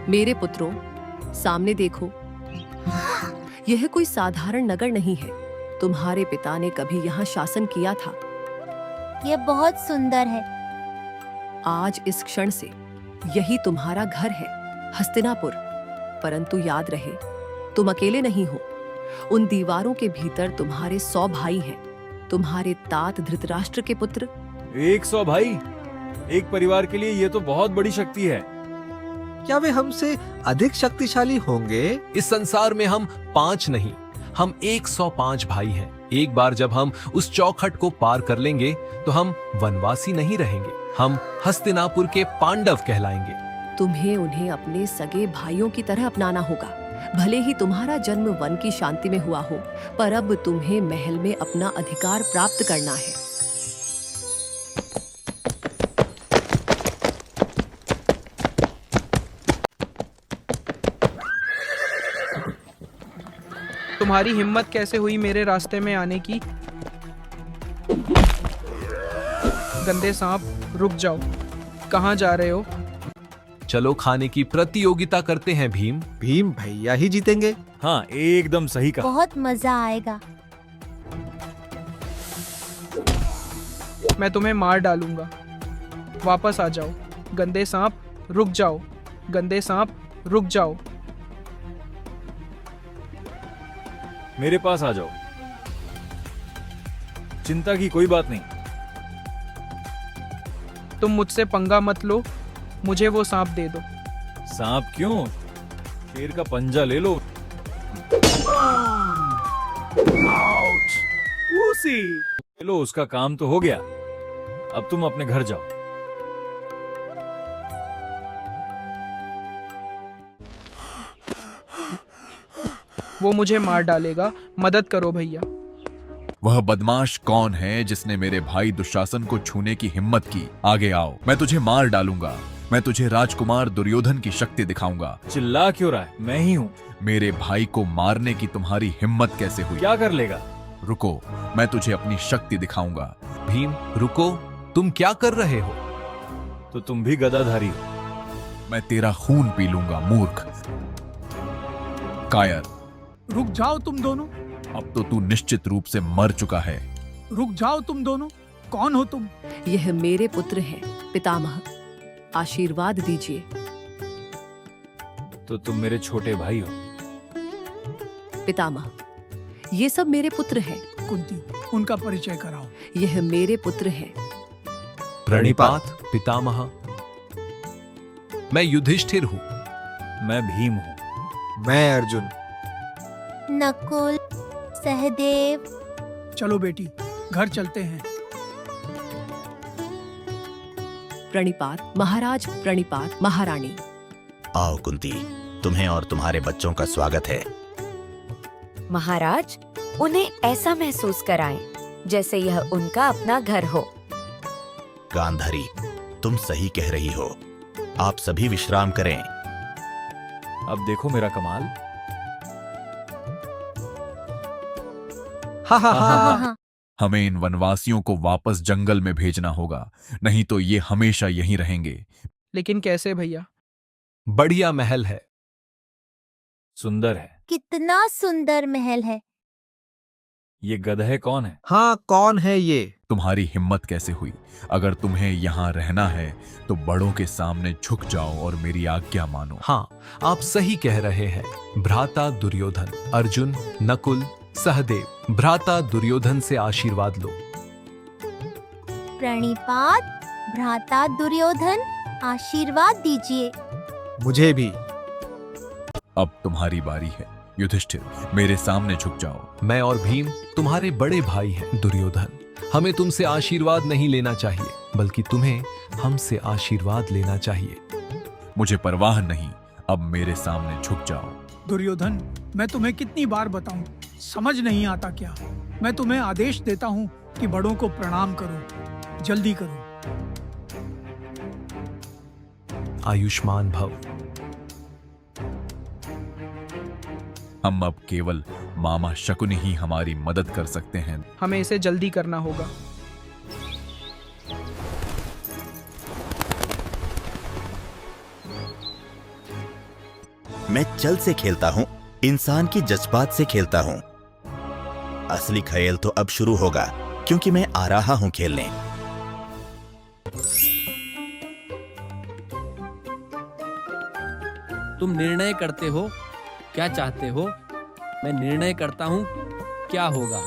मेरे पुत्रों, सामने देखो। यह कोई साधारण नगर नहीं है। तुम्हारे पिता ने कभी यहाँ शासन किया था। ये बहुत सुंदर है। आज इस क्षण से यही तुम्हारा घर है, हस्तिनापुर। परंतु याद रहे, तुम अकेले नहीं हो। उन दीवारों के भीतर तुम्हारे 100 भाई हैं। तुम्हारे तात धृतराष्ट्र के पुत्र। 100 भाई? एक परिवार के लिए ये तो बहुत बड़ी शक्ति है। क्या वे हमसे अधिक शक्तिशाली होंगे? इस संसार में हम 5 नहीं, हम 105 भाई हैं। एक बार जब हम उस चौखट को पार कर लेंगे तो हम वनवासी नहीं रहेंगे, हम हस्तिनापुर के पांडव कहलाएंगे। तुम्हें उन्हें अपने सगे भाइयों की तरह अपनाना होगा। भले ही तुम्हारा जन्म वन की शांति में हुआ हो, पर अब तुम्हें महल में अपना अधिकार प्राप्त करना है। तुम्हारी हिम्मत कैसे हुई मेरे रास्ते में आने की? गंदे सांप, रुक जाओ। कहाँ जा रहे हो? चलो खाने की प्रतियोगिता करते हैं भीम। भीम भैया ही जीतेंगे। हाँ, एकदम सही कहा। बहुत मजा आएगा। मैं तुम्हें मार डालूंगा। वापस आ जाओ। गंदे सांप, रुक जाओ। गंदे सांप, रुक जाओ। मेरे पास आ जाओ। चिंता की कोई बात नहीं। तुम मुझसे पंगा मत लो, मुझे वो सांप दे दो। सांप क्यों? शेर का पंजा ले लो। ले लो, उसका काम तो हो गया। अब तुम अपने घर जाओ। वो मुझे मार डालेगा, मदद करो भैया। वह बदमाश कौन है जिसने मेरे भाई दुशासन को छूने की हिम्मत की? आगे आओ, मैं तुझे मार डालूंगा। मैं तुझे राजकुमार दुर्योधन की शक्ति दिखाऊंगा। चिल्ला क्यों रहा है? मैं ही हूँ। मेरे भाई को मारने की तुम्हारी हिम्मत कैसे हुई? क्या कर लेगा? रुको, मैं तुझे अपनी शक्ति दिखाऊंगा। भीम रुको, तुम क्या कर रहे हो? तो तुम भी गदाधारी हो। मैं तेरा खून पी लूंगा, मूर्ख कायर। रुक जाओ तुम दोनों। अब तो तू निश्चित रूप से मर चुका है। रुक जाओ तुम दोनों। कौन हो तुम? यह मेरे पुत्र हैं, पितामह। आशीर्वाद दीजिए। तो तुम मेरे छोटे भाई हो। पितामह, ये सब मेरे पुत्र हैं। कुंती, उनका परिचय कराओ। यह मेरे पुत्र हैं। प्रणिपात पितामह। मैं युधिष्ठिर हूँ। मैं भीम हूँ। मैं अर्जुन। नकुल, सहदेव। चलो बेटी, घर चलते हैं। प्रणिपात महाराज, प्रणिपात महारानी। आओ कुंती, तुम्हें और तुम्हारे बच्चों का स्वागत है। महाराज, उन्हें ऐसा महसूस कराएं जैसे यह उनका अपना घर हो। गांधारी, तुम सही कह रही हो। आप सभी विश्राम करें। अब देखो मेरा कमाल। हा हा हा। हाँ। हमें इन वनवासियों को वापस जंगल में भेजना होगा, नहीं तो ये हमेशा यहीं रहेंगे। लेकिन कैसे भैया? बढ़िया महल है। सुंदर है। कितना सुंदर महल है। ये गधे कौन है? हाँ, कौन है ये? तुम्हारी हिम्मत कैसे हुई? अगर तुम्हें यहाँ रहना है तो बड़ों के सामने झुक जाओ और मेरी आज्ञा मानो। हाँ, आप सही कह रहे हैं। भ्राता दुर्योधन, अर्जुन, नकुल, सहदेव, भ्राता दुर्योधन से आशीर्वाद लो। प्रणिपात भ्राता दुर्योधन, आशीर्वाद दीजिए। मुझे भी। अब तुम्हारी बारी है। युधिष्ठिर, मेरे सामने झुक जाओ। मैं और भीम तुम्हारे बड़े भाई हैं दुर्योधन। हमें तुमसे आशीर्वाद नहीं लेना चाहिए, बल्कि तुम्हें हमसे आशीर्वाद लेना चाहिए। मुझे परवाह नहीं, अब मेरे सामने झुक जाओ। दुर्योधन, मैं तुम्हें कितनी बार बताऊं, समझ नहीं आता क्या? मैं तुम्हें आदेश देता हूं कि बड़ों को प्रणाम करो। जल्दी करो। आयुष्मान भव। हम अब केवल मामा शकुनी ही हमारी मदद कर सकते हैं। हमें इसे जल्दी करना होगा। मैं चल से खेलता हूँ, इंसान की जज्बात से खेलता हूँ। असली खेल तो अब शुरू होगा, क्योंकि मैं आ रहा हूँ खेलने। तुम निर्णय करते हो क्या चाहते हो, मैं निर्णय करता हूँ क्या होगा।